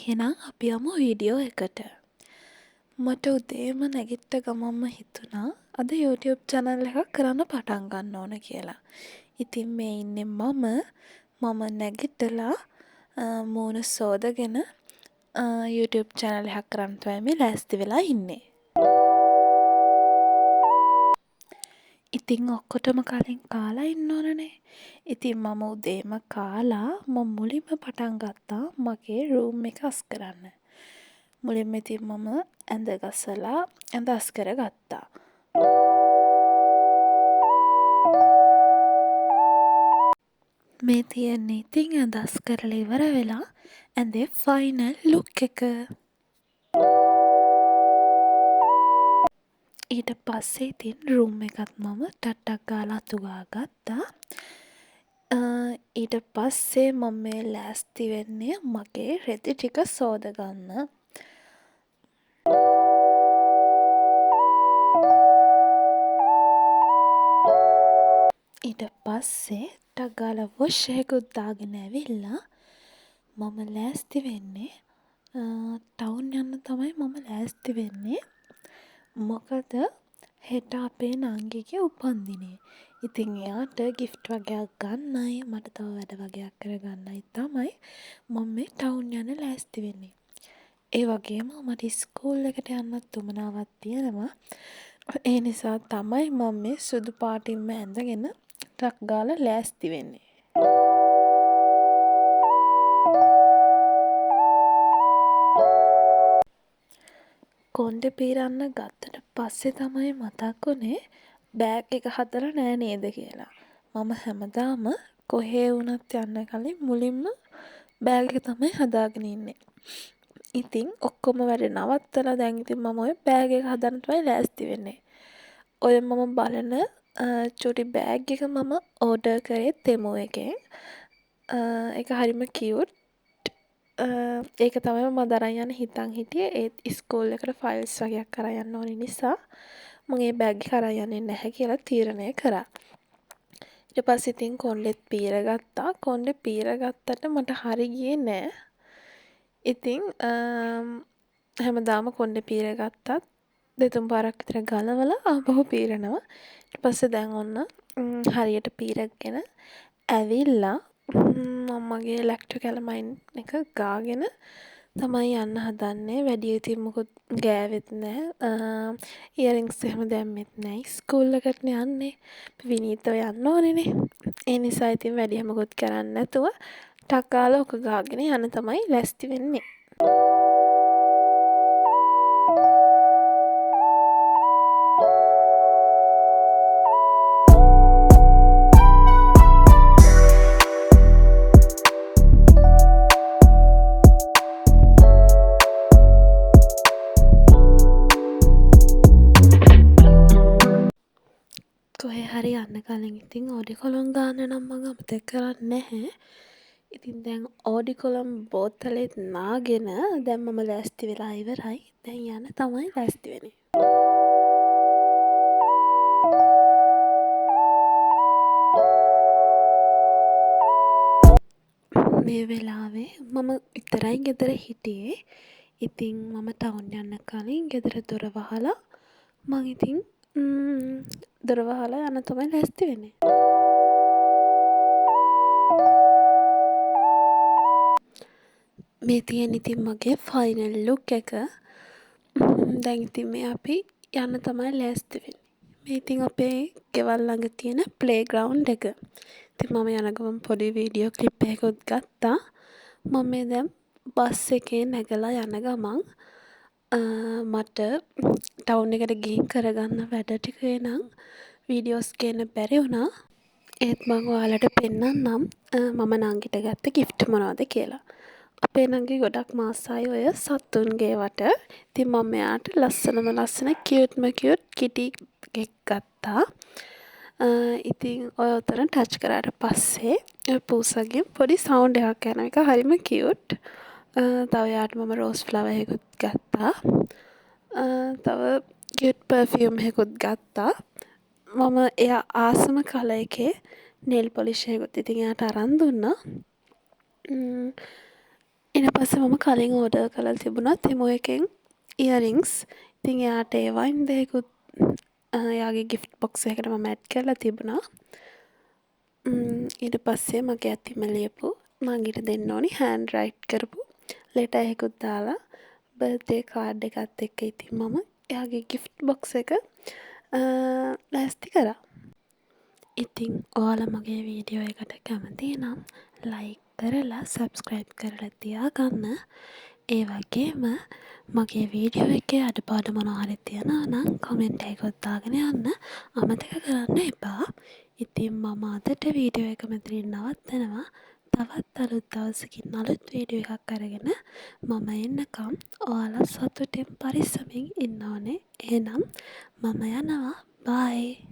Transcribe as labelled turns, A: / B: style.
A: එහෙනම් අපි යමු වීඩියෝ එකට. මට උදේම නැගිට්ට ගමන්ම හිතුණා අද YouTube channel එකක් කරන්න පටන් ගන්න ඕන කියලා. ඉතින් මේ ඉන්නේ මම නැගිටලා මූණ සෝදගෙන YouTube channel එකක් කරන්න තමයි මේ ලෑස්ති වෙලා ඉන්නේ. ඉතින් ඔක්කොටම කලින් කාලා ඉන්න ඕනනේ. ඉතින් මම උදේම කාලා මුලින්ම පටන් ගත්තා මගේ රූම් එක අස් කරන්න. මුලින්ම ඉතින් මම ඇඳ ගසලා ඇඳ අස් කරගත්තා. මේ තියෙන්නේ ඉතින් ඇඳ අස් කරලා ඉවර වෙලා ඇඳේ ෆයිනල් ලුක් එක. ඊට පස්සේ ඉතින් රූම් එකත් මම ටට්ටක් ගාලා අතු ගාගත්තා. ඊට පස්සේ මම මේ ලෑස්ති වෙන්නේ මගේ රෙදි ටික සෝදගන්න. ඊට පස්සේ ටක් ගාලා වොෂ් එකකුත් දාගෙන ඇවිල්ලා මම ලෑස්ති වෙන්නේ ටවුන් යන්න තමයි මම ලෑස්ති වෙන්නේ. මොකද හෙට අපේ නංගිගේ උපන්දිනේ. ඉතින් එයාට ගිෆ්ට් වගේක් ගන්නයි මට තව වැඩ වගේක් කරගන්නයි තමයි මම මේ ටවුන් යන්න ලෑස්ති වෙන්නේ. ඒ වගේම මට ස්කූල් එකට යන්නත් උවමනාවක් තියෙනවා. ඒ නිසා තමයි මම මේ සුදු පාටින්ම ඇඳගෙන ටක් ගාලා ලෑස්ති වෙන්නේ. කොණ්ඩේ පීරන්න ගත්තට පස්සේ තමයි මතක් වුණේ බෑග් එක හදලා නෑ නේද කියලා. මම හැමදාම කොහේ වුණත් යන්න කලින් මුලින්ම බෑග් එක තමයි හදාගෙන ඉන්නේ. ඉතින් ඔක්කොම වැඩ නවත්තලා දැන් ඉතින් මම ඔය බෑග් එක හදන්න තමයි ලෑස්ති වෙන්නේ. ඔය මම බලන චුටි බෑග් එක මම ඕඩර් කරේ තෙමු එකෙන්. ඒක හරිම කියුට්. ඒක තමයි මම අරන් යන්න හිතන් හිටියේ. ඒත් ඉස්කෝල් එකට ෆයිල්ස් වගේක් අරන් යන්න ඕනි නිසා මම ඒ බෑග් එක අරන් යන්නේ නැහැ කියලා තීරණය කරා. ඊට පස්සේ ඉතින් කොණ්ඩෙත් පීරගත්තා. කොණ්ඩේ පීරගත්තට මට හරි ගියේ නෑ. ඉතින් හැමදාම කොණ්ඩේ පීරගත්තත් දෙතුන් පාරක් විතර ගලවලා ආපහු පීරනවා. ඊට පස්සේ දැන් ඔන්න හරියට පීරගෙන ඇවිල්ලා මගේ ඉලෙක්ට්‍රිකැලමයින් එක ගාගෙන තමයි යන්න හදන්නේ. වැඩි ඉතින් මොකුත් ගෑවෙත් නැහැ. ඉයරින්ග්ස් එහෙම දැම්මෙත් නැහැ. ස්කූල් එකටනේ යන්නේ. විනීතව යන්න ඕනේනේ. ඒ නිසා ඉතින් වැඩි මොකුත් කරන්නේ නැතුව ටක් ගාලා ඔක ගාගෙන යන්න තමයි ලෑස්ති වෙන්නේ. කොහේ හරි යන්න කලින් ඉතින් ඕඩිකොලොන් ගාන්න නම් මම අමතක කරන්නේ නැහැ. ඉතින් දැන් ඕඩිකොලොන් බෝතලෙත් නාගෙන දැන් මම ලෑස්ති වෙලා ඉවරයි. දැන් යන්න තමයි ලෑස්ති වෙන්නේ. මේ වෙලාවේ මම විතරයි ගෙදර හිටියේ. ඉතින් මම ටවුන් යන්න කලින් ගෙදර දොර වහලා මං ඉතින් දොර වහලා යන්න තමයි ලෑස්ති වෙන්නේ. මේ තියෙන ඉතින් මගේ ෆයිනල් ලුක් එක. දැන් ඉතින් මේ අපි යන්න තමයි ලෑස්ති වෙන්නේ. මේ ඉතින් අපේ ගෙවල් ළඟ තියෙන ප්ලේග්‍රවුන්ඩ් එක. ඉතින් මම යන ගමන් පොඩි වීඩියෝ ක්ලිප් එකකුත් ගත්තා. මම මේ දැන් බස් එකේ නැගලා යන ගමන් මට ටවුන් එකට ගිහින් කරගන්න වැඩ ටිකේ නම් වීඩියෝස් ගේන්න බැරි වුණා. ඒත් මම ඔයාලට පෙන්නන්නම් මම නංගිට ගත්ත ගිෆ්ට් මොනවද කියලා. අපේ නංගි ගොඩක් ආසයි ඔය සතුන්ගේ වට. ඉතින් මම එයාට ලස්සන කියුට්ම කියුට් කිටි එකක් ගත්තා. ඉතින් ඔය උතන ටච් කරාට පස්සේ ඔය පූසගෙන් පොඩි සවුන්ඩ් එකක් යන එක හරිම කියුට්. තව එයාට මම රෝස් ෆ්ලවර් එකකුත් ගත්තා. තව කියුට් පර්ෆියුම් එකකුත් ගත්තා. මම එයා ආසම කලර් එකේ නෙල් පොලිෂ් එකකුත් ඉතින් එයාට අරන් දුන්නා.
B: ඊට පස්සේ මම කලින් ඕඩර් කරලා තිබුණා තෙමු එකෙන් ඉයරින්ග්ස්. ඉතින් එයාට ඒවා ඉන්දේකුත් එයාගේ ගිෆ්ට් බොක්ස් එකකට මම ඇඩ් කරලා තිබුණා. ඊට පස්සේ මගේ අතින්ම ලියපු මං ඊට දෙන්න ඕනි හෑන්ඩ් රයිට් කරපු ලෙටර් එකකුත් දාලා බර්ත්ඩේ කාඩ් එකත් එක්ක ඉතින් මම එයාගේ ගිෆ්ට් බොක්ස් එක ලෑස්ති කරා. ඉතින් ඔයාලා මගේ වීඩියෝ එකට කැමති නම් ලයික් කරලා සබ්ස්ක්‍රයිබ් කරලා තියාගන්න. ඒ වගේම මගේ වීඩියෝ එකේ අඩුපාඩු මොනවා හරි තියෙනවා නම් කමෙන්ට් එකකුත් දාගෙන යන්න අමතක කරන්න එපා. ඉතින් මම අදට වීඩියෝ එක මෙතනින් නවත්තනවා. තවත් අලුත් දවසකින් අලුත් වීඩියෝ එකක් අරගෙන මම එන්නකම් ඔයාලා සතුටින් පරිස්සමින් ඉන්න ඕනේ. එහෙනම් මම යනවා. බයි.